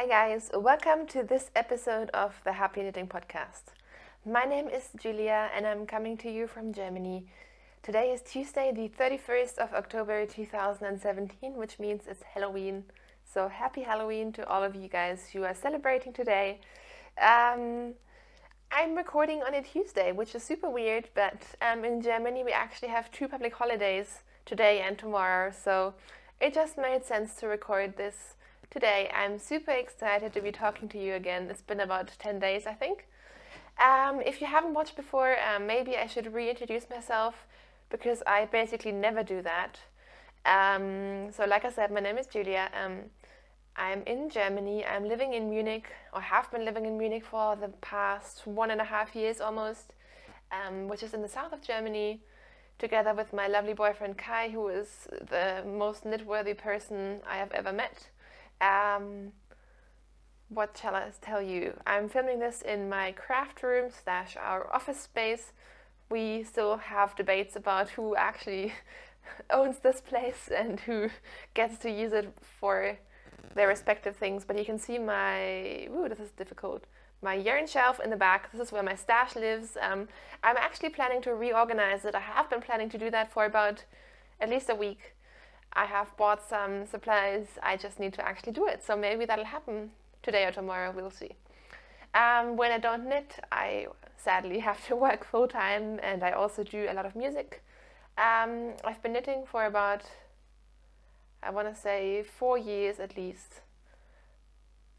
Hi guys, welcome to this episode of the Happy Knitting Podcast. My name is Julia and I'm coming to you from Germany. Today is Tuesday, the 31st of October 2017, which means it's Halloween. So happy Halloween to all of you guys who are celebrating today. I'm recording on a Tuesday, which is super weird, but in Germany we actually have two public holidays today and tomorrow, so it just made sense to record this today. I'm super excited to be talking to you again. It's been about 10 days, I think. If you haven't watched before, maybe I should reintroduce myself because I basically never do that. So like I said, my name is Julia. I'm in Germany. I'm living in Munich, or have been living in Munich for the past 1.5 years almost, which is in the south of Germany, together with my lovely boyfriend Kai, who is the most knit-worthy person I have ever met. What shall I tell you? I'm filming this in my craft room / our office space. We still have debates about who actually owns this place and who gets to use it for their respective things, but you can see my, this is difficult, my yarn shelf in the back. This is where my stash lives. I'm actually planning to reorganize it. I have been planning to do that for about at least a week. I have bought some supplies, I just need to actually do it, so maybe that'll happen today or tomorrow, we'll see. When I don't knit, I sadly have to work full-time, and I also do a lot of music. I've been knitting for about, I want to say 4 years at least.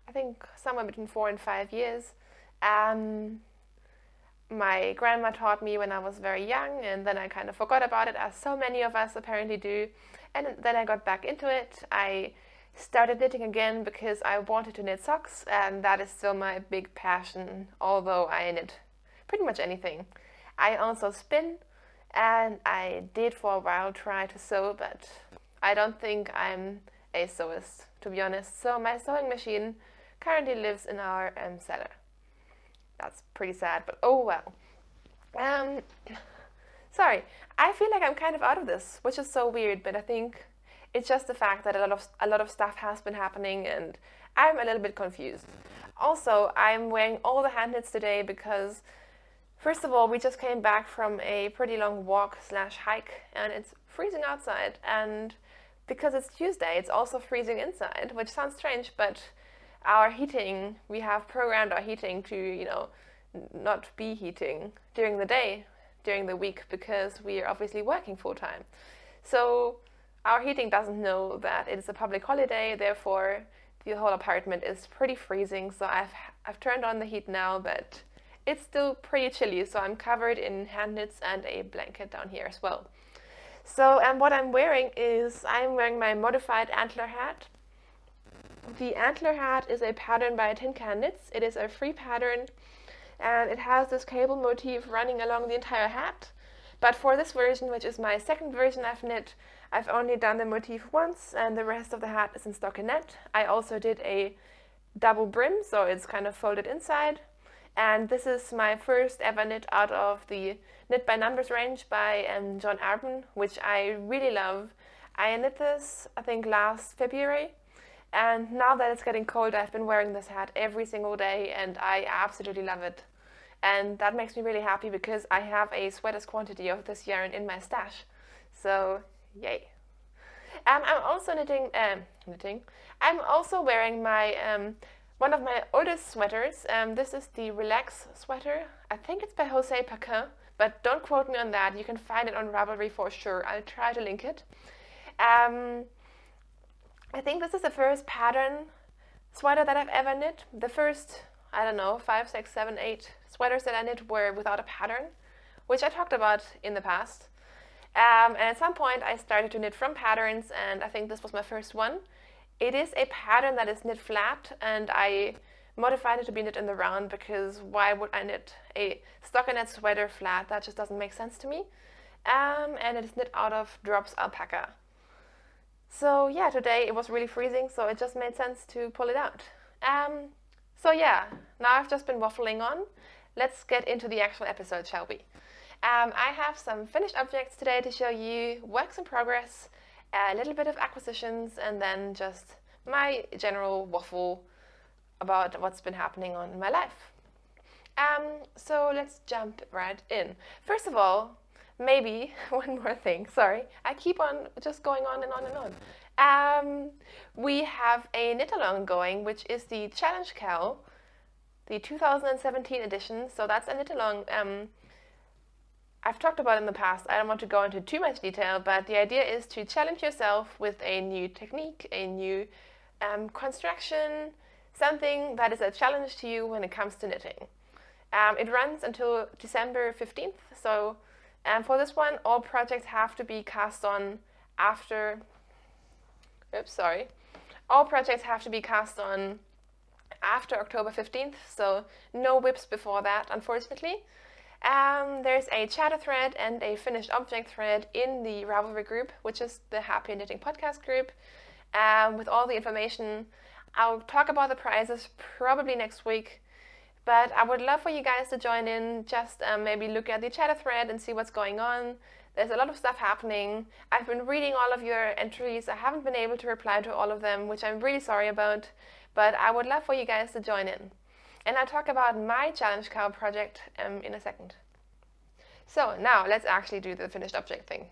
I think somewhere between 4 and 5 years. My grandma taught me when I was very young, and then I kind of forgot about it, as so many of us apparently do. And then I got back into it. I started knitting again because I wanted to knit socks, and that is still my big passion, although I knit pretty much anything. I also spin, and I did for a while try to sew, but I don't think I'm a sewist, to be honest. So my sewing machine currently lives in our cellar. That's pretty sad, but oh well. Sorry, I feel like I'm kind of out of this, which is so weird, but I think it's just the fact that a lot of stuff has been happening and I'm a little bit confused. Also, I'm wearing all the hand knits today because, first of all, we just came back from a pretty long walk / hike and it's freezing outside, and because it's Tuesday, it's also freezing inside, which sounds strange, but our heating, we have programmed our heating to, not be heating during the day, during the week, because we are obviously working full-time. So our heating doesn't know that it is a public holiday, therefore the whole apartment is pretty freezing. So I've turned on the heat now, but it's still pretty chilly, so I'm covered in hand knits and a blanket down here as well. So what I'm wearing is, I'm wearing my modified antler hat. The antler hat is a pattern by Tin Can Knits. It is a free pattern, and it has this cable motif running along the entire hat. But for this version, which is my second version I've knit, I've only done the motif once, and the rest of the hat is in stockinette. I also did a double brim, so it's kind of folded inside. And this is my first ever knit out of the Knit by Numbers range by John Arden, which I really love. I knit this, I think, last February. And now that it's getting cold, I've been wearing this hat every single day, and I absolutely love it. And that makes me really happy because I have a sweaters quantity of this yarn in my stash. So, yay. I'm also knitting. I'm also wearing my one of my oldest sweaters. This is the Relax sweater. I think it's by Jose Paquin, but don't quote me on that. You can find it on Ravelry for sure. I'll try to link it. I think this is the first pattern sweater that I've ever knit. The first, I don't know, 5, 6, 7, 8 sweaters that I knit were without a pattern, which I talked about in the past. And at some point I started to knit from patterns, and I think this was my first one. It is a pattern that is knit flat, and I modified it to be knit in the round because why would I knit a stockinette sweater flat? That just doesn't make sense to me. And it is knit out of Drops alpaca. So yeah, today it was really freezing, so it just made sense to pull it out. So yeah, now I've just been waffling on. Let's get into the actual episode, shall we? I have some finished objects today to show you, works in progress, a little bit of acquisitions, and then just my general waffle about what's been happening in my life. So let's jump right in. First of all, maybe one more thing. Sorry, I keep on just going on and on and on. We have a knit along going, which is the Challenge Cal, the 2017 edition. So that's a knit along. I've talked about it in the past. I don't want to go into too much detail, but the idea is to challenge yourself with a new technique, a new construction, something that is a challenge to you when it comes to knitting. It runs until December 15th, so for this one, all projects have to be cast on after, all projects have to be cast on after October 15th, so no whips before that, unfortunately. There's a chatter thread and a finished object thread in the Ravelry group, which is the Happy Knitting podcast group, with all the information. I'll talk about the prizes probably next week, but I would love for you guys to join in, just maybe look at the chatter thread and see what's going on. There's a lot of stuff happening. I've been reading all of your entries. I haven't been able to reply to all of them, which I'm really sorry about, but I would love for you guys to join in. And I'll talk about my Challenge Cal project in a second. So now let's actually do the finished object thing.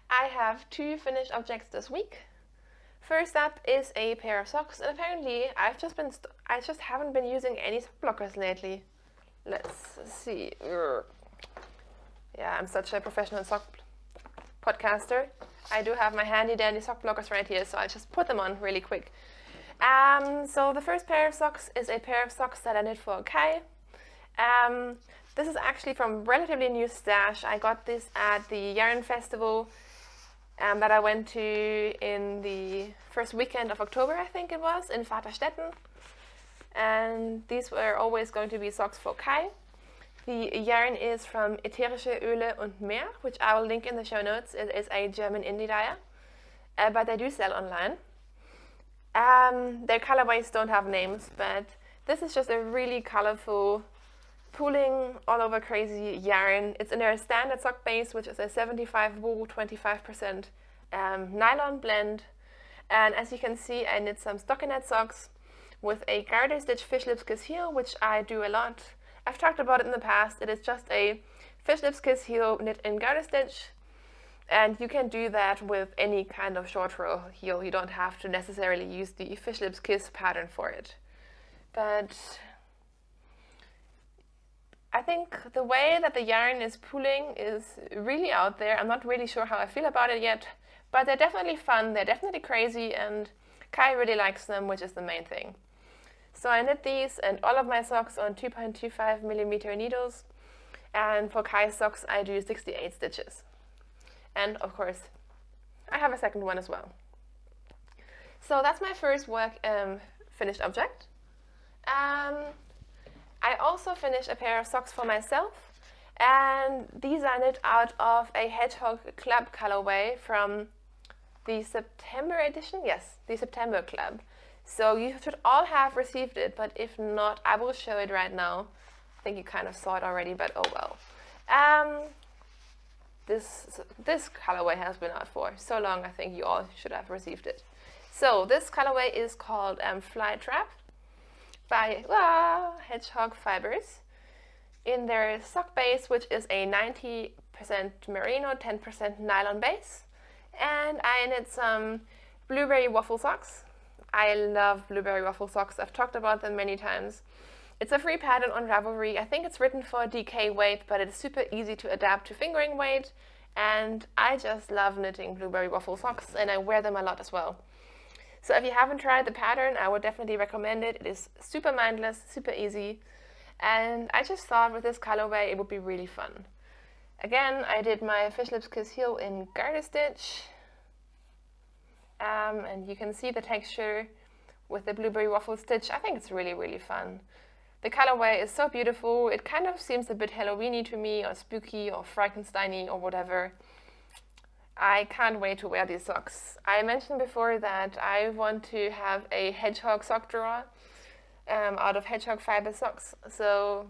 I have 2 finished objects this week. First up is a pair of socks, and apparently I just haven't been using any sock blockers lately. Let's see. Yeah, I'm such a professional sock podcaster. I do have my handy dandy sock blockers right here, so I'll just put them on really quick. So the first pair of socks is a pair of socks that I knit for Kai. This is actually from relatively new stash. I got this at the Yarn Festival that I went to in the first weekend of October, I think it was, in Vaterstetten. And these were always going to be socks for Kai. The yarn is from Ätherische Öle und Mehr, which I will link in the show notes. It is a German indie dyer, but they do sell online. Their colorways don't have names, but this is just a really colorful, pooling all over crazy yarn. It's in their standard sock base, which is a 75 wool, 25% nylon blend. And as you can see, I knit some stockinette socks with a garter stitch fish lips kiss heel, which I do a lot. I've talked about it in the past. It is just a fish lips kiss heel knit in garter stitch. And you can do that with any kind of short row heel. You don't have to necessarily use the fish lips kiss pattern for it. But I think the way that the yarn is pooling is really out there. I'm not really sure how I feel about it yet, but they're definitely fun, they're definitely crazy, and Kai really likes them, which is the main thing. So I knit these and all of my socks on 2.25mm needles, and for Kai's socks I do 68 stitches. And of course, I have a second one as well. So that's my first work finished object. I also finished a pair of socks for myself, and these are knit out of a Hedgehog Club colorway from the September edition. Yes, the September Club. So you should all have received it, but if not, I will show it right now. I think you kind of saw it already, but oh well. This colorway has been out for so long, I think you all should have received it. So this colorway is called Fly Trap by Hedgehog Fibers in their sock base, which is a 90% merino, 10% nylon base. And I knit some blueberry waffle socks. I love blueberry waffle socks. I've talked about them many times. It's a free pattern on Ravelry. I think it's written for DK weight, but it's super easy to adapt to fingering weight. And I just love knitting blueberry waffle socks, and I wear them a lot as well. So if you haven't tried the pattern, I would definitely recommend it. It is super mindless, super easy. And I just thought with this colorway it would be really fun. Again, I did my fish lips kiss heel in garter stitch. And you can see the texture with the blueberry waffle stitch. I think it's really, really fun. The colorway is so beautiful. It kind of seems a bit Halloween-y to me, or spooky, or Frankenstein-y, or whatever. I can't wait to wear these socks. I mentioned before that I want to have a hedgehog sock drawer out of hedgehog fiber socks. So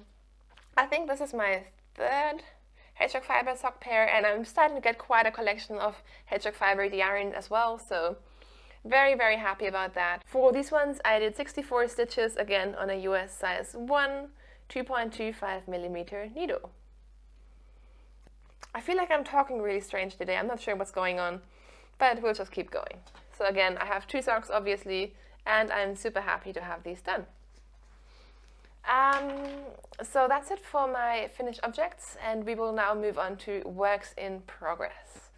I think this is my third hedgehog fiber sock pair, and I'm starting to get quite a collection of hedgehog fiber yarn as well. So Very, very happy about that. For these ones, I did 64 stitches, again on a US size 1, 2.25 millimeter needle. I feel like I'm talking really strange today. I'm not sure what's going on, but we'll just keep going. So again, I have 2 socks, obviously, and I'm super happy to have these done. So that's it for my finished objects, and we will now move on to works in progress.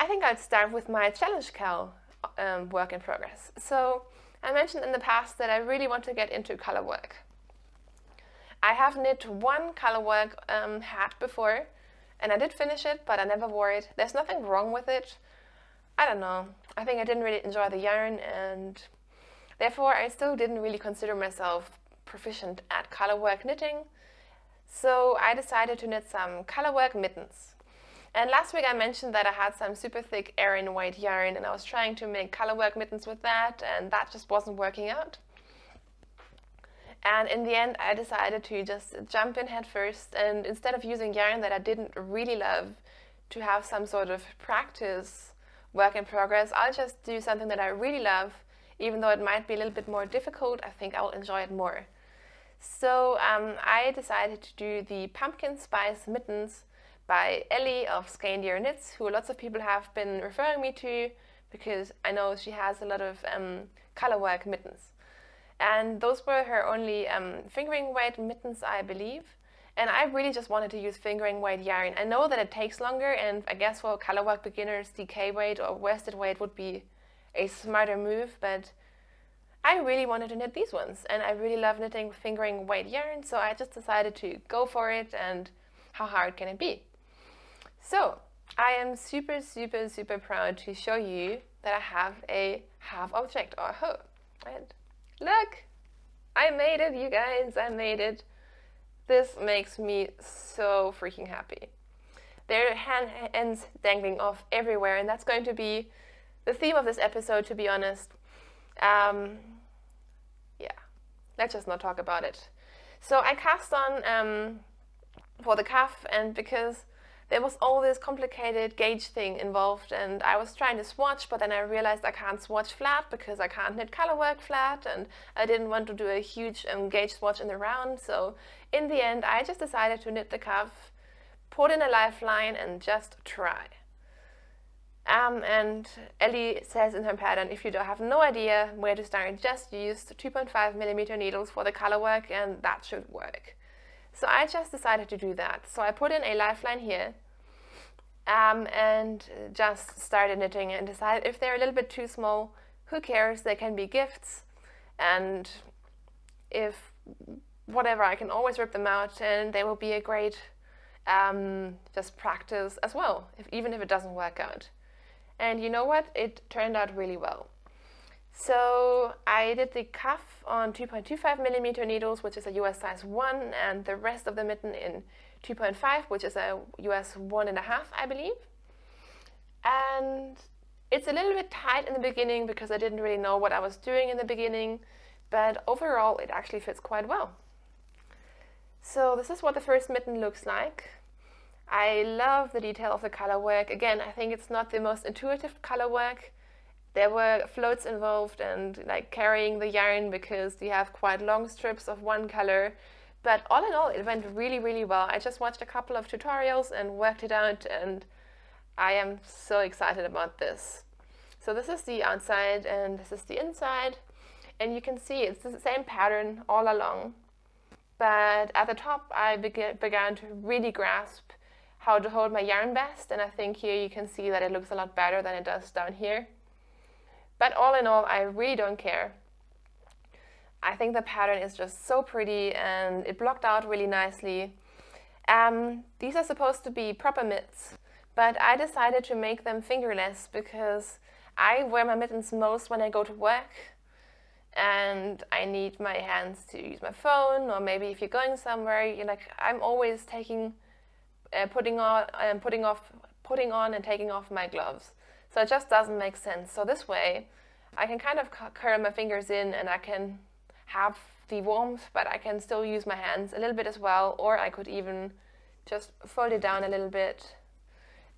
I think I'd start with my challenge cal work in progress. So I mentioned in the past that I really want to get into color work. I have knit one color work hat before, and I did finish it, but I never wore it. There's nothing wrong with it. I don't know. I think I didn't really enjoy the yarn, and therefore I still didn't really consider myself proficient at color work knitting. So I decided to knit some color work mittens. And last week I mentioned that I had some super thick Aran white yarn, and I was trying to make color work mittens with that, and that just wasn't working out. And in the end, I decided to just jump in head first, and instead of using yarn that I didn't really love to have some sort of practice work in progress, I'll just do something that I really love. Even though it might be a little bit more difficult, I think I'll enjoy it more. So I decided to do the Pumpkin Spice Mittens by Ellie of Scandier Knits, who lots of people have been referring me to because I know she has a lot of color work mittens. And those were her only fingering weight mittens, I believe. And I really just wanted to use fingering weight yarn. I know that it takes longer, and I guess for color work beginners, DK weight or worsted weight would be a smarter move, but I really wanted to knit these ones, and I really love knitting fingering weight yarn, so I just decided to go for it, and how hard can it be? So I am super, super, super proud to show you that I have a half object or hoe. And look, I made it, you guys, I made it. This makes me so freaking happy. There are ends dangling off everywhere, and that's going to be the theme of this episode, to be honest. Yeah, let's just not talk about it. So I cast on for the cuff, and because there was all this complicated gauge thing involved, and I was trying to swatch, but then I realized I can't swatch flat because I can't knit color work flat, and I didn't want to do a huge gauge swatch in the round. So in the end, I just decided to knit the cuff, put in a lifeline, and just try. And Ellie says in her pattern, if you have no idea where to start, just use 2.5 millimeter needles for the color work, and that should work. So I just decided to do that. So I put in a lifeline here and just started knitting, and decided if they're a little bit too small, who cares, they can be gifts, and if whatever, I can always rip them out, and they will be a great just practice as well, even if it doesn't work out. And you know what? It turned out really well. So I did the cuff on 2.25 millimeter needles, which is a US size 1, and the rest of the mitten in 2.5, which is a US 1.5, I believe. And it's a little bit tight in the beginning because I didn't really know what I was doing in the beginning, but overall it actually fits quite well. So this is what the first mitten looks like. I love the detail of the color work. Again, I think it's not the most intuitive color work. There were floats involved and like carrying the yarn because you have quite long strips of one color. But all in all, it went really, really well. I just watched a couple of tutorials and worked it out, and I am so excited about this. So this is the outside and this is the inside. And you can see it's the same pattern all along. But at the top, I began to really grasp how to hold my yarn best, and I think here you can see that it looks a lot better than it does down here. But all in all, I really don't care. I think the pattern is just so pretty, and it blocked out really nicely. These are supposed to be proper mitts, but I decided to make them fingerless because I wear my mittens most when I go to work, and I need my hands to use my phone, or maybe if you're going somewhere, I'm always putting on and taking off my gloves. So it just doesn't make sense. So this way I can kind of curl my fingers in, and I can have the warmth, but I can still use my hands a little bit as well, or I could even just fold it down a little bit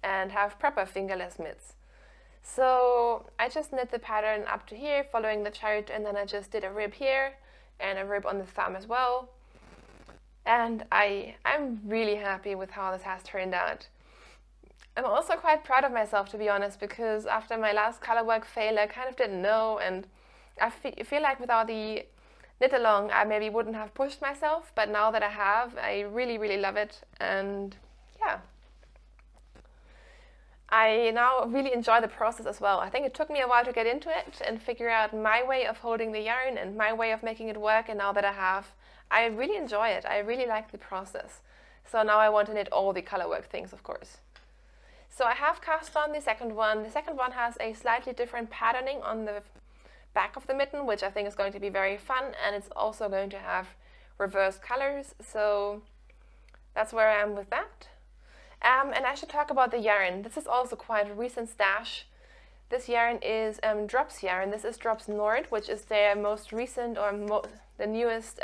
and have proper fingerless mitts. So I just knit the pattern up to here following the chart, and then I just did a rib here and a rib on the thumb as well. And I'm really happy with how this has turned out. I'm also quite proud of myself, to be honest, because after my last color work fail, I kind of didn't know, and I feel like without the knit along, I maybe wouldn't have pushed myself, but now that I have, I really, really love it, and yeah. I now really enjoy the process as well. I think it took me a while to get into it and figure out my way of holding the yarn and my way of making it work, and now that I have, I really enjoy it. I really like the process. So now I want to knit all the color work things, of course. So I have cast on the second one. The second one has a slightly different patterning on the back of the mitten, which I think is going to be very fun, and it's also going to have reversed colors, so that's where I am with that. And I should talk about the yarn. This is also quite a recent stash. This yarn is Drops yarn. This is Drops Nord, which is their most recent or the newest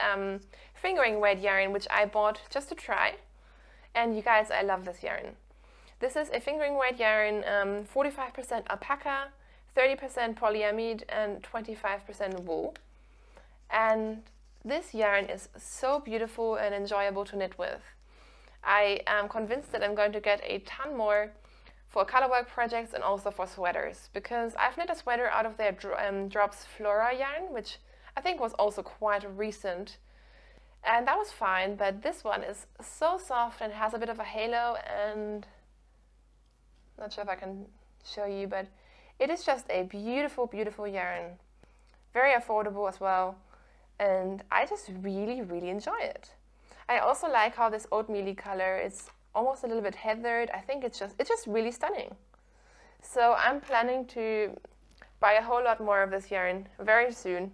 fingering weight yarn, which I bought just to try. And you guys, I love this yarn. This is a fingering weight yarn, 45% alpaca, 30% polyamide, and 25% wool. And this yarn is so beautiful and enjoyable to knit with. I am convinced that I'm going to get a ton more for colorwork projects and also for sweaters, because I've knit a sweater out of their Drops Flora yarn, which I think was also quite recent, and that was fine, but this one is so soft and has a bit of a halo, and I'm not sure if I can show you, but it is just a beautiful, beautiful yarn. Very affordable as well, and I just really, really enjoy it. I also like how this oatmeal color is almost a little bit heathered. I think it's just really stunning. So I'm planning to buy a whole lot more of this yarn very soon.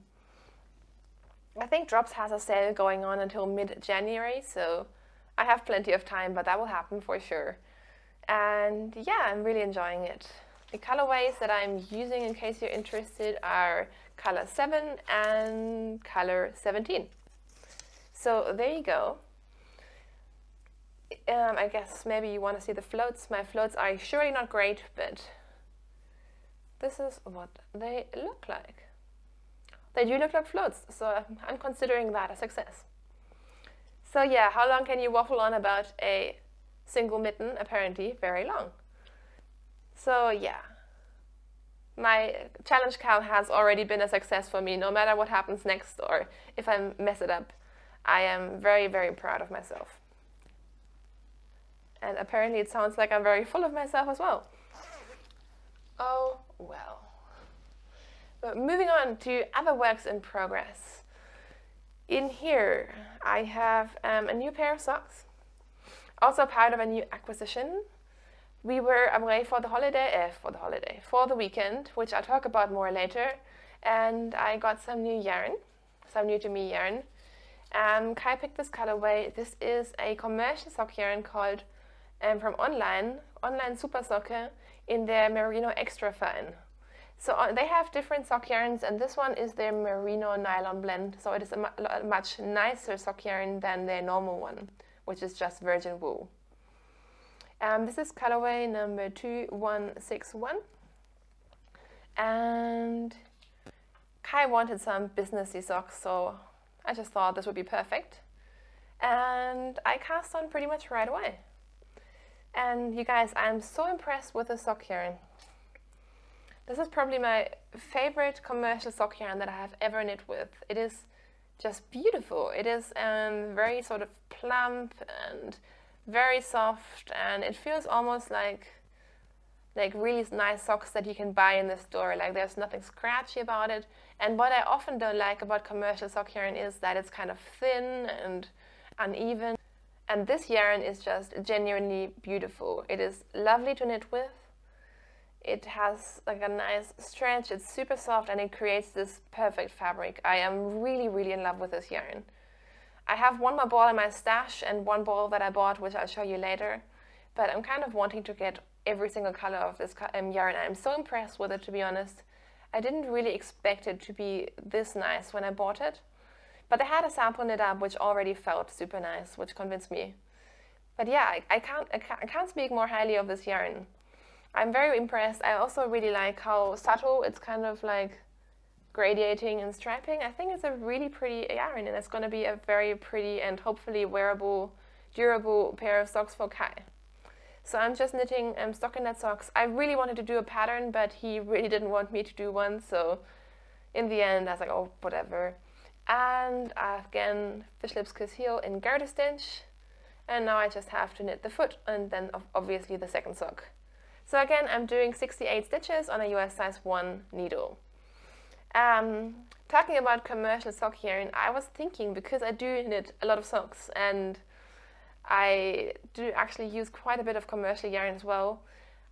I think Drops has a sale going on until mid-January, so I have plenty of time, but that will happen for sure. And yeah, I'm really enjoying it. The colorways that I'm using, in case you're interested, are color 7 and color 17. So there you go. I guess maybe you want to see the floats. My floats are surely not great, but this is what they look like. They do look like floats, so I'm considering that a success. So yeah, how long can you waffle on about a single mitten? Apparently very long. So yeah, my challenge cow has already been a success for me, no matter what happens next or if I mess it up. I am very, very proud of myself. And apparently it sounds like I'm very full of myself as well. Oh, well. But moving on to other works in progress. In here, I have a new pair of socks. Also part of a new acquisition. We were away for the weekend, which I'll talk about more later. And I got some new yarn, some new to me yarn. Kai picked this colorway. This is a commercial sock yarn called from Online Super Socke in their Merino Extra Fine. So they have different sock yarns, and this one is their Merino Nylon Blend. So it is a much nicer sock yarn than their normal one, which is just virgin wool. This is colorway number 2161. And Kai wanted some businessy socks, so I just thought this would be perfect. And I cast on pretty much right away. And you guys, I'm so impressed with the sock yarn. This is probably my favorite commercial sock yarn that I have ever knit with. It is just beautiful. It is very sort of plump and very soft, and it feels almost like really nice socks that you can buy in the store. Like there's nothing scratchy about it. And what I often don't like about commercial sock yarn is that it's kind of thin and uneven. And this yarn is just genuinely beautiful. It is lovely to knit with. It has like a nice stretch, it's super soft, and it creates this perfect fabric. I am really, really in love with this yarn. I have one more ball in my stash and one ball that I bought, which I'll show you later. But I'm kind of wanting to get every single color of this yarn. I'm so impressed with it, to be honest. I didn't really expect it to be this nice when I bought it. But they had a sample knit up which already felt super nice, which convinced me. But yeah, I can't speak more highly of this yarn. I'm very impressed. I also really like how subtle it's kind of like gradiating and striping. I think it's a really pretty yarn, and it's going to be a very pretty and hopefully wearable, durable pair of socks for Kai. So I'm just knitting stockinette socks. I really wanted to do a pattern, but he really didn't want me to do one, so in the end I was like, oh, whatever. And again, Fish Lips Kiss Heel in garter stitch, and now I just have to knit the foot and then obviously the second sock. So again, I'm doing 68 stitches on a US size 1 needle. Talking about commercial sock yarn, I was thinking, because I do knit a lot of socks and I do actually use quite a bit of commercial yarn as well,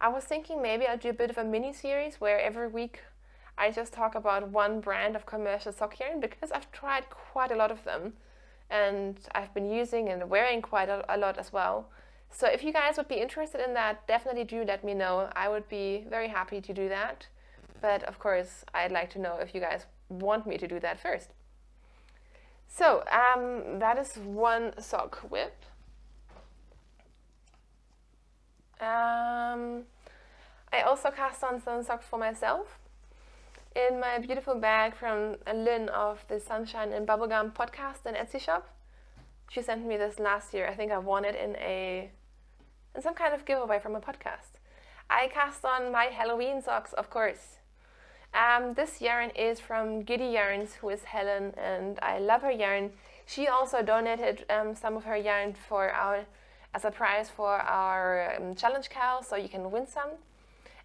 I was thinking maybe I'll do a bit of a mini series where every week I just talk about one brand of commercial sock yarn, because I've tried quite a lot of them and I've been using and wearing quite a lot as well. So if you guys would be interested in that, definitely do let me know. I would be very happy to do that. But of course, I'd like to know if you guys want me to do that first. So that is one sock whip. I also cast on some socks for myself in my beautiful bag from Lynn of the Sunshine and Bubblegum podcast and Etsy shop. She sent me this last year. I think I won it in some kind of giveaway from a podcast. I cast on my Halloween socks, of course. This yarn is from Giddy Yarns, who is Helen, and I love her yarn. She also donated some of her yarn as a prize for our challenge cal, so you can win some.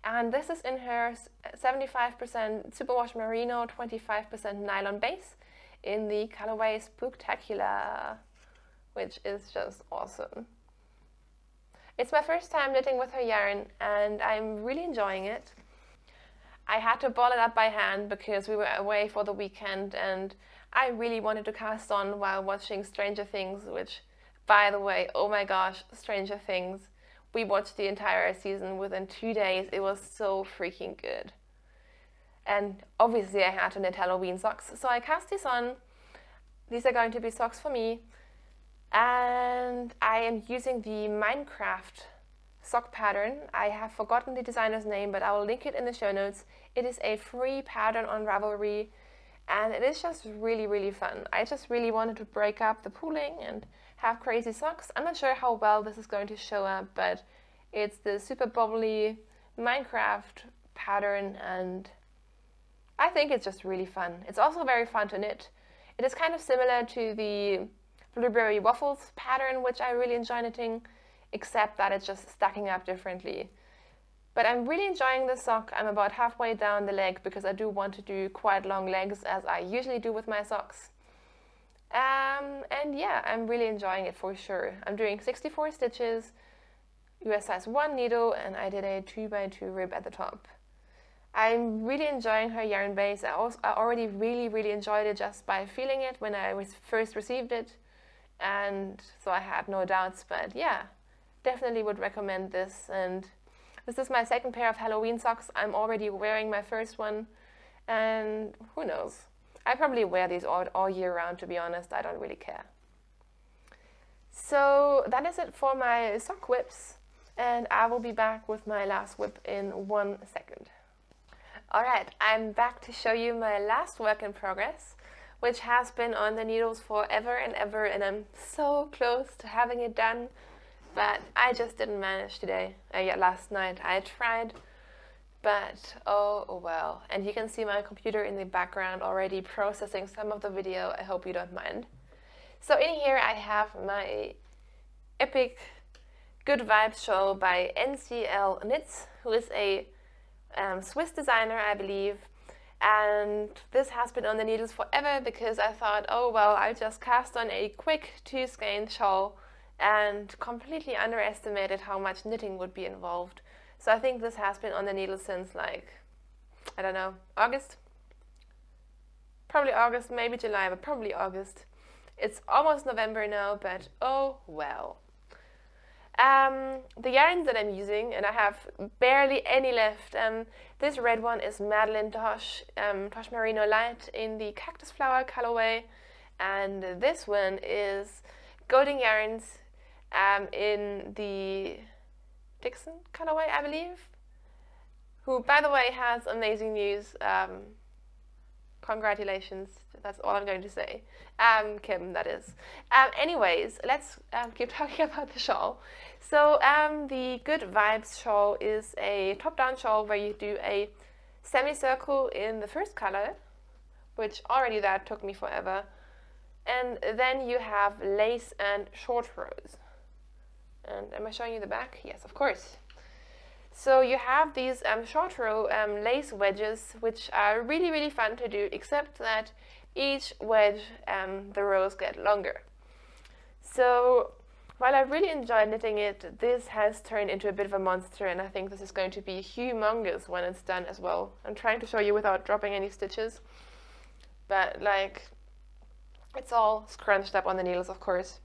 And this is in her 75% superwash merino, 25% nylon base in the colorway Spooktacular, which is just awesome. It's my first time knitting with her yarn and I'm really enjoying it. I had to ball it up by hand because we were away for the weekend and I really wanted to cast on while watching Stranger Things, which, by the way, oh my gosh, Stranger Things. We watched the entire season within 2 days. It was so freaking good. And obviously I had to knit Halloween socks, so I cast these on. These are going to be socks for me. And I am using the Minecraft sock pattern. I have forgotten the designer's name, but I will link it in the show notes. It is a free pattern on Ravelry, and it is just really, really fun. I just really wanted to break up the pooling and have crazy socks. I'm not sure how well this is going to show up, but it's the super bubbly Minecraft pattern, and I think it's just really fun. It's also very fun to knit. It is kind of similar to the Blueberry Waffles pattern, which I really enjoy knitting, except that it's just stacking up differently. But I'm really enjoying this sock. I'm about halfway down the leg because I do want to do quite long legs, as I usually do with my socks. And yeah, I'm really enjoying it for sure. I'm doing 64 stitches, US size 1 needle, and I did a 2x2 rib at the top. I'm really enjoying her yarn base. I already really enjoyed it just by feeling it when I first received it, and so I had no doubts. But yeah, definitely would recommend this. And this is my second pair of Halloween socks. I'm already wearing my first one, and who knows? I probably wear these all year round, to be honest. I don't really care. So that is it for my sock whips, and I will be back with my last whip in 1 second. Alright, I'm back to show you my last work in progress, which has been on the needles forever and ever, and I'm so close to having it done, but I just didn't manage today. Last night I tried, but oh well. And you can see my computer in the background already processing some of the video. I hope you don't mind. So in here I have my epic Good Vibes shawl by NCL Knits, who is a Swiss designer, I believe. And this has been on the needles forever because I thought, oh well, I'll just cast on a quick 2-skein shawl, and completely underestimated how much knitting would be involved. So I think this has been on the needle since, like, I don't know, August? Probably August, maybe July, but probably August. It's almost November now, but oh well. The yarns that I'm using, and I have barely any left. This red one is Madeline Tosh, Tosh Merino Light in the Cactus Flower colorway, and this one is Golden Yarns in the Dixon colorway, I believe. who, by the way, has amazing news. Congratulations. That's all I'm going to say. Kim, that is. Anyways, let's keep talking about the shawl. So the Good Vibes shawl is a top-down shawl where you do a semicircle in the first color, which already that took me forever. And then you have lace and short rows. And am I showing you the back? Yes, of course. So you have these short row lace wedges, which are really, really fun to do, except that each wedge, the rows get longer. So while I really enjoy knitting it, this has turned into a bit of a monster, and I think this is going to be humongous when it's done as well. I'm trying to show you without dropping any stitches, but like, it's all scrunched up on the needles, of course.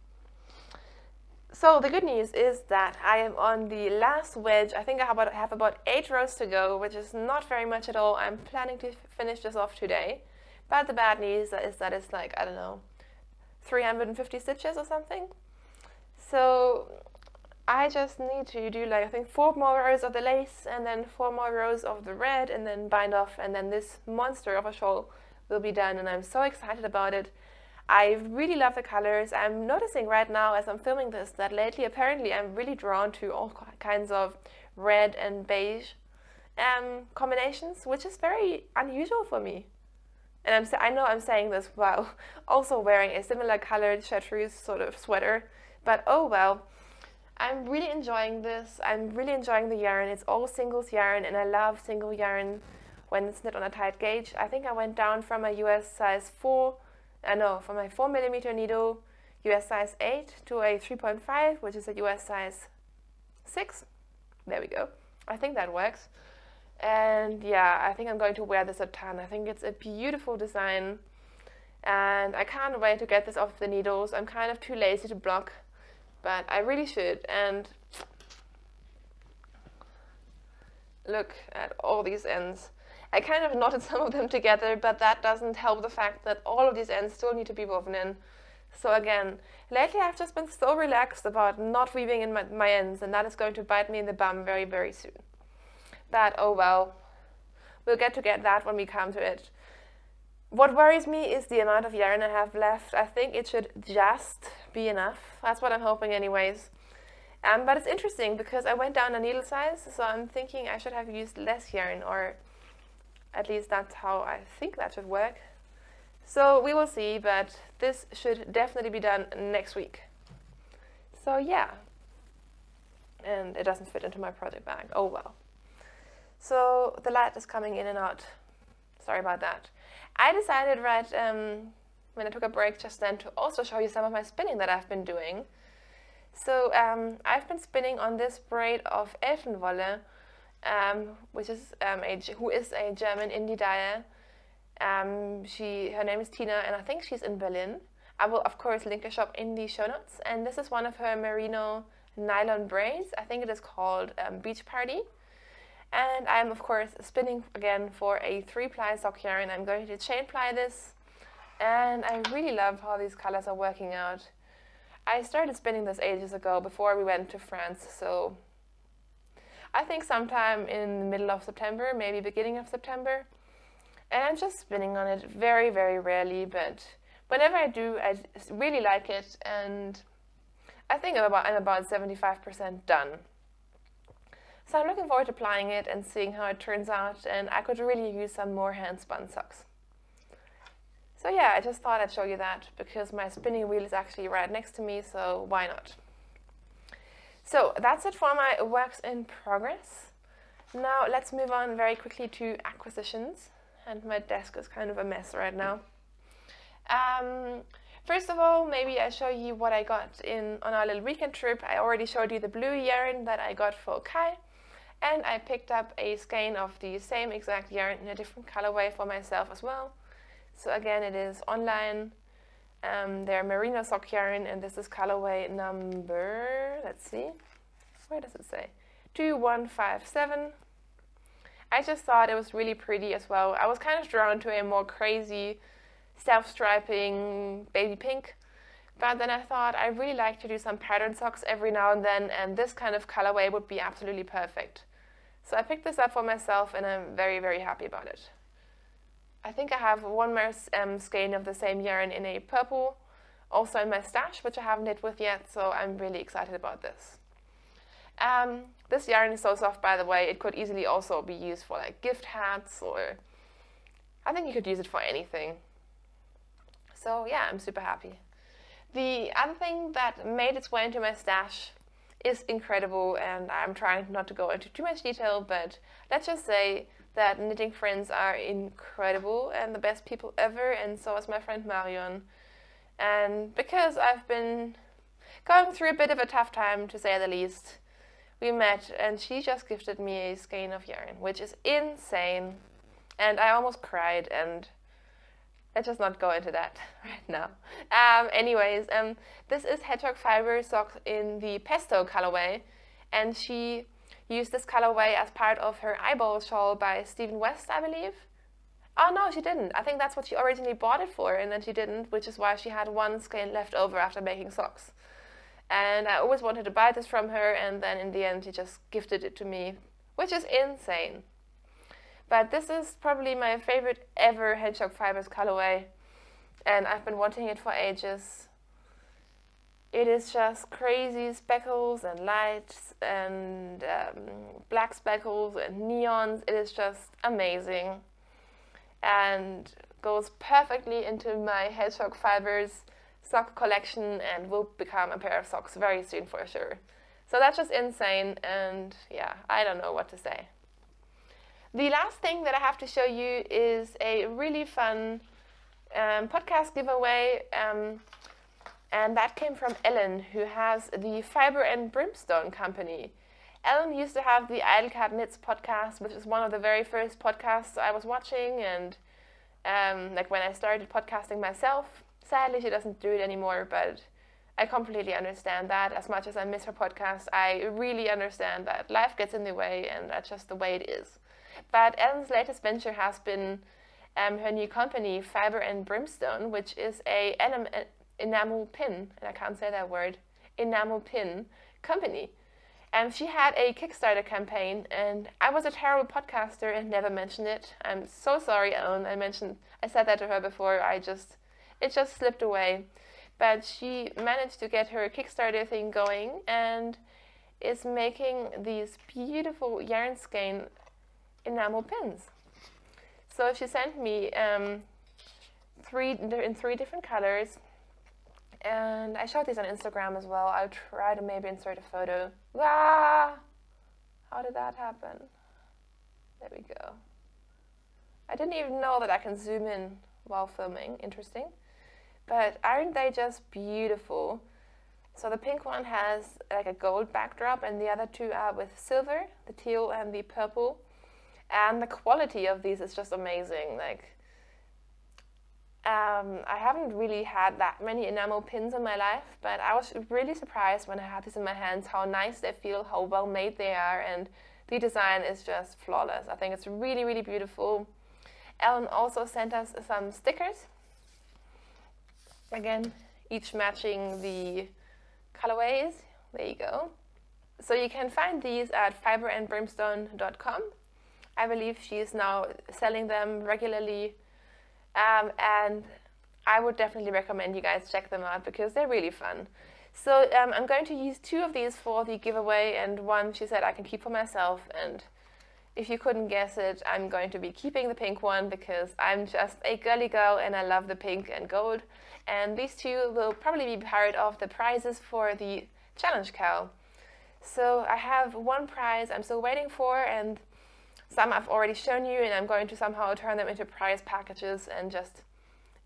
So the good news is that I am on the last wedge. I think I have about 8 rows to go, which is not very much at all. I'm planning to finish this off today. But the bad news is that it's like, I don't know, 350 stitches or something. So I just need to do like, I think 4 more rows of the lace and then 4 more rows of the red and then bind off, and then this monster of a shawl will be done, and I'm so excited about it. I really love the colors. I'm noticing right now as I'm filming this that lately apparently I'm really drawn to all kinds of red and beige combinations, which is very unusual for me. And I know I'm saying this while also wearing a similar colored chartreuse sort of sweater, but oh well. I'm really enjoying this. I'm really enjoying the yarn. It's all singles yarn, and I love single yarn when it's knit on a tight gauge. I think I went down from a US size 4, from my 4mm needle, US size 8, to a 3.5, which is a US size 6. There we go. I think that works. And yeah, I think I'm going to wear this a ton. I think it's a beautiful design, and I can't wait to get this off the needles. I'm kind of too lazy to block, but I really should. And look at all these ends. I kind of knotted some of them together, but that doesn't help the fact that all of these ends still need to be woven in. So again, lately I've just been so relaxed about not weaving in my ends, and that is going to bite me in the bum very, very soon. But oh well, we'll get to that when we come to it. What worries me is the amount of yarn I have left. I think it should just be enough. That's what I'm hoping anyways. But it's interesting because I went down a needle size, so I'm thinking I should have used less yarn, or at least that's how I think that should work. So we will see, but this should definitely be done next week. So yeah. And it doesn't fit into my project bag. Oh well. So the light is coming in and out. Sorry about that. I decided when I took a break just then to also show you some of my spinning that I've been doing. So I've been spinning on this braid of Elfenwolle, which is who is a German indie dyer. Her name is Tina, and I think she's in Berlin. I will of course link her shop in the show notes. And this is one of her merino nylon braids. I think it is called Beach Party. And I'm of course spinning again for a 3-ply sock yarn. I'm going to chain ply this, and I really love how these colors are working out. I started spinning this ages ago before we went to France, so I think sometime in the middle of September, maybe beginning of September. And I'm just spinning on it very, very rarely, but whenever I do, I really like it, and I think I'm about 75% done. So I'm looking forward to applying it and seeing how it turns out, and I could really use some more hand-spun socks. So yeah, I just thought I'd show you that because my spinning wheel is actually right next to me, so why not? So that's it for my works in progress. Now let's move on very quickly to acquisitions, and my desk is kind of a mess right now. First of all, maybe I show you what I got on our little weekend trip. I already showed you the blue yarn that I got for Kai, and I picked up a skein of the same exact yarn in a different colorway for myself as well. So again, it is online. They're merino sock yarn, and this is colorway number, let's see, where does it say? 2157. I just thought it was really pretty as well. I was kind of drawn to a more crazy self-striping baby pink, but then I thought I really like to do some pattern socks every now and then, and this kind of colorway would be absolutely perfect. So I picked this up for myself and I'm very, very happy about it. I think I have one more skein of the same yarn in a purple, also in my stash, which I haven't knit with yet, so I'm really excited about this. This yarn is so soft, by the way, it could easily also be used for like gift hats, or I think you could use it for anything. So yeah, I'm super happy. The other thing that made its way into my stash is incredible, and I'm trying not to go into too much detail, but let's just say that knitting friends are incredible and the best people ever, and so is my friend Marion. And because I've been going through a bit of a tough time, to say the least, we met and she just gifted me a skein of yarn, which is insane. And I almost cried, and let's just not go into that right now. Anyways, this is Hedgehog Fiber socks in the Pesto colorway, and she used this colorway as part of her eyeball shawl by Stephen West, I believe. Oh no, she didn't. I think that's what she originally bought it for, and then she didn't, which is why she had one skein left over after making socks. And I always wanted to buy this from her, and then in the end she just gifted it to me, which is insane. But this is probably my favorite ever Hedgehog Fibers colorway, and I've been wanting it for ages. It is just crazy speckles and lights and black speckles and neons. It is just amazing and goes perfectly into my Hedgehog Fibers sock collection and will become a pair of socks very soon for sure. So that's just insane, and yeah, I don't know what to say. The last thing that I have to show you is a really fun podcast giveaway, and that came from Ellen, who has the Fiber and Brimstone company. Ellen used to have the Idlecat Knits podcast, which is one of the very first podcasts I was watching, and like when I started podcasting myself. Sadly, she doesn't do it anymore, but I completely understand that. As much as I miss her podcast, I really understand that life gets in the way, and that's just the way it is. But Ellen's latest venture has been her new company, Fiber and Brimstone, which is a enamel pin, and I can't say that word, enamel pin company. She had a Kickstarter campaign, and I was a terrible podcaster and never mentioned it. I'm so sorry, Ellen. I said that to her before. It just slipped away. But she managed to get her Kickstarter thing going and is making these beautiful yarn skein enamel pins. So she sent me in three different colors, and I showed these on Instagram as well. I'll try to maybe insert a photo. Ah! How did that happen? There we go. I didn't even know that I can zoom in while filming. Interesting. But aren't they just beautiful? So the pink one has like a gold backdrop, and the other two are with silver, the teal and the purple. And the quality of these is just amazing. Like, I haven't really had that many enamel pins in my life, but I was really surprised when I had these in my hands how nice they feel, how well made they are, and the design is just flawless. I think it's really, really beautiful. Ellen also sent us some stickers. Again, each matching the colorways. There you go. So you can find these at fiberandbrimstone.com. I believe she is now selling them regularly, and I would definitely recommend you guys check them out because they're really fun. So I'm going to use two of these for the giveaway, and one she said I can keep for myself, and if you couldn't guess it, I'm going to be keeping the pink one because I'm just a girly girl and I love the pink and gold, and these two will probably be part of the prizes for the challenge cow. So I have one prize I'm still waiting for, and some I've already shown you, and I'm going to somehow turn them into prize packages and just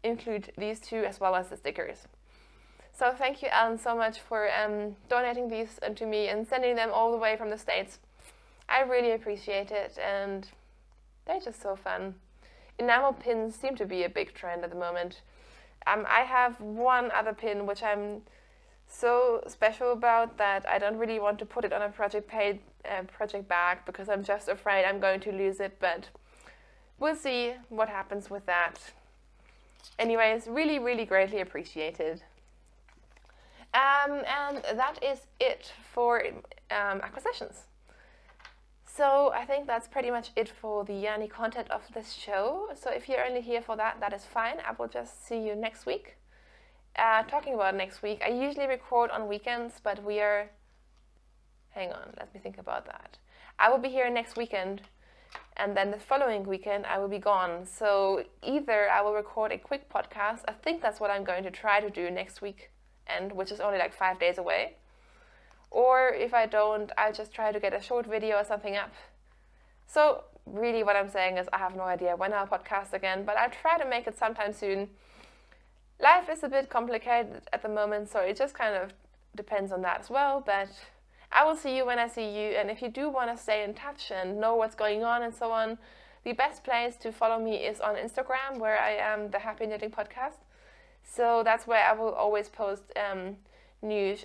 include these two as well as the stickers. So thank you, Ellen, so much for donating these to me and sending them all the way from the States. I really appreciate it, and they're just so fun. Enamel pins seem to be a big trend at the moment. I have one other pin which I'm so special about that I don't really want to put it on a project bag because I'm just afraid I'm going to lose it, but we'll see what happens with that. Anyways, really, really greatly appreciated. And that is it for acquisitions. So I think that's pretty much it for the only content of this show. So if you're only here for that, that is fine. I will just see you next week. Talking about next week, I usually record on weekends, but we are... Hang on, let me think about that. I will be here next weekend, and then the following weekend I will be gone. So either I will record a quick podcast. I think that's what I'm going to try to do next week, and which is only like 5 days away. Or if I don't, I'll just try to get a short video or something up. So really what I'm saying is I have no idea when I'll podcast again, but I'll try to make it sometime soon. Life is a bit complicated at the moment, so it just kind of depends on that as well, but I will see you when I see you, and if you do want to stay in touch and know what's going on and so on, the best place to follow me is on Instagram, where I am the Happy Knitting Podcast. So that's where I will always post new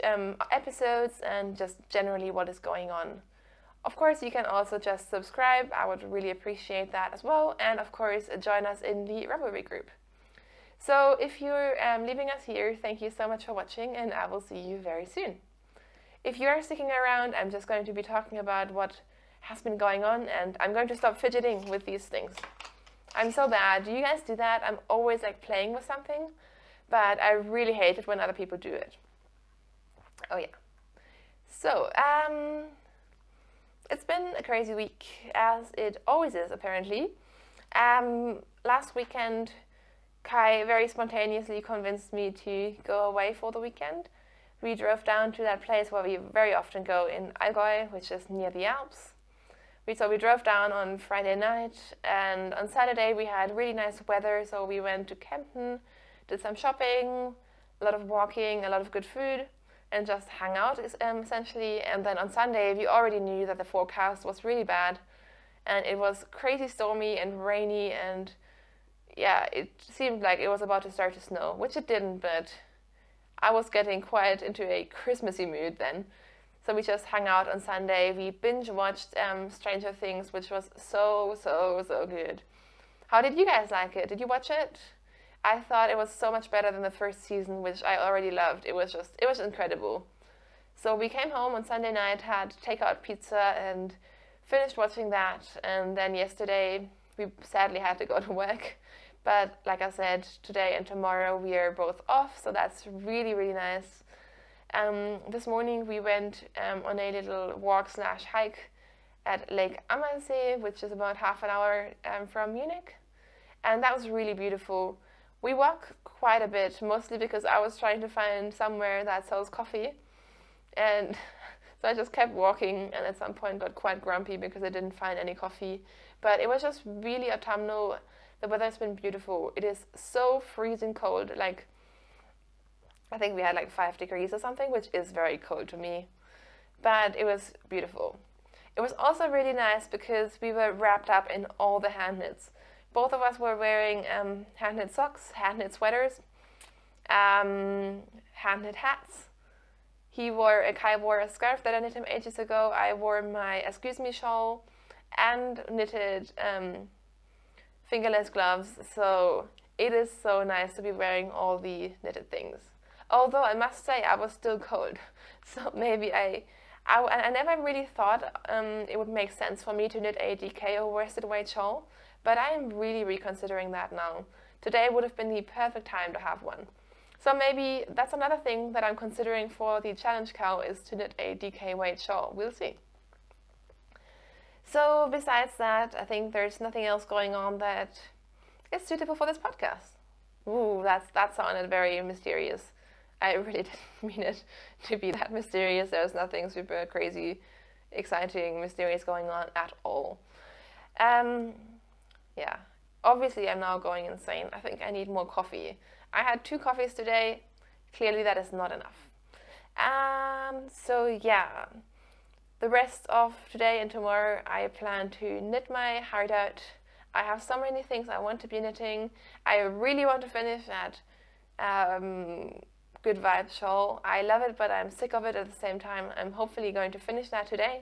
episodes and just generally what is going on. Of course, you can also just subscribe. I would really appreciate that as well. And of course, join us in the Ravelry group. So if you're leaving us here, thank you so much for watching, and I will see you very soon. If you are sticking around, I'm just going to be talking about what has been going on, and I'm going to stop fidgeting with these things. I'm so bad. Do you guys do that? I'm always like playing with something, but I really hate it when other people do it. Oh yeah. So, it's been a crazy week, as it always is, apparently. Last weekend, Kai very spontaneously convinced me to go away for the weekend. We drove down to that place where we very often go in Allgäu, which is near the Alps. So we drove down on Friday night, and on Saturday we had really nice weather, so we went to Kempten, did some shopping, a lot of walking, a lot of good food, and just hang out essentially. And then on Sunday we already knew that the forecast was really bad, and it was crazy stormy and rainy, and yeah, it seemed like it was about to start to snow, which it didn't, but I was getting quite into a Christmassy mood then. So we just hung out on Sunday. We binge-watched Stranger Things, which was so good. How did you guys like it? Did you watch it? I thought it was so much better than the first season, which I already loved. It was incredible. So we came home on Sunday night, had takeout pizza, and finished watching that. And then yesterday, we sadly had to go to work. But like I said, today and tomorrow we are both off, so that's really nice. This morning we went on a little walk/hike at Lake Ammersee, which is about half an hour from Munich. And that was really beautiful. We walk quite a bit, mostly because I was trying to find somewhere that sells coffee. And so I just kept walking, and at some point got quite grumpy because I didn't find any coffee. But it was just really autumnal. The weather's been beautiful. It is so freezing cold, like I think we had like 5 degrees or something, which is very cold to me, but it was beautiful. It was also really nice because we were wrapped up in all the hand knits. Both of us were wearing hand knit socks, hand knit sweaters, hand knit hats. Kai wore a scarf that I knit him ages ago. I wore my Excuse Me shawl and knitted fingerless gloves, so it is so nice to be wearing all the knitted things. Although I must say I was still cold, so maybe I never really thought it would make sense for me to knit a DK or worsted weight shawl, but I am really reconsidering that now. Today would have been the perfect time to have one. So maybe that's another thing that I'm considering for the challenge cow, is to knit a DK weight shawl. We'll see. So besides that, I think there's nothing else going on that is suitable for this podcast. Ooh, that sounded very mysterious. I really didn't mean it to be that mysterious. There's nothing super crazy, exciting, mysterious going on at all. Yeah, obviously I'm now going insane. I think I need more coffee. I had 2 coffees today. Clearly that is not enough. So yeah. The rest of today and tomorrow I plan to knit my heart out. I have so many things I want to be knitting. I really want to finish that Good Vibes shawl. I love it, but I'm sick of it at the same time. I'm hopefully going to finish that today.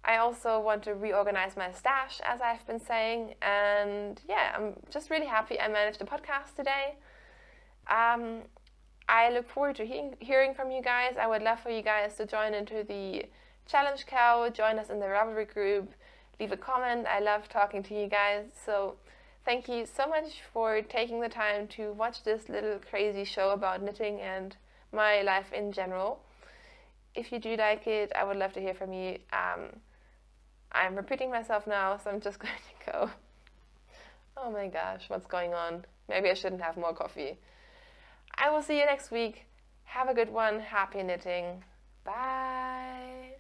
I also want to reorganize my stash, as I've been saying, and yeah, I'm just really happy I managed the podcast today. I look forward to hearing from you guys. I would love for you guys to join into the Challenge Cow, join us in the Ravelry group, leave a comment. I love talking to you guys. So thank you so much for taking the time to watch this little crazy show about knitting and my life in general. If you do like it, I would love to hear from you. I'm repeating myself now, so I'm just going to go. Oh my gosh, what's going on? Maybe I shouldn't have more coffee. I will see you next week. Have a good one. Happy knitting. Bye.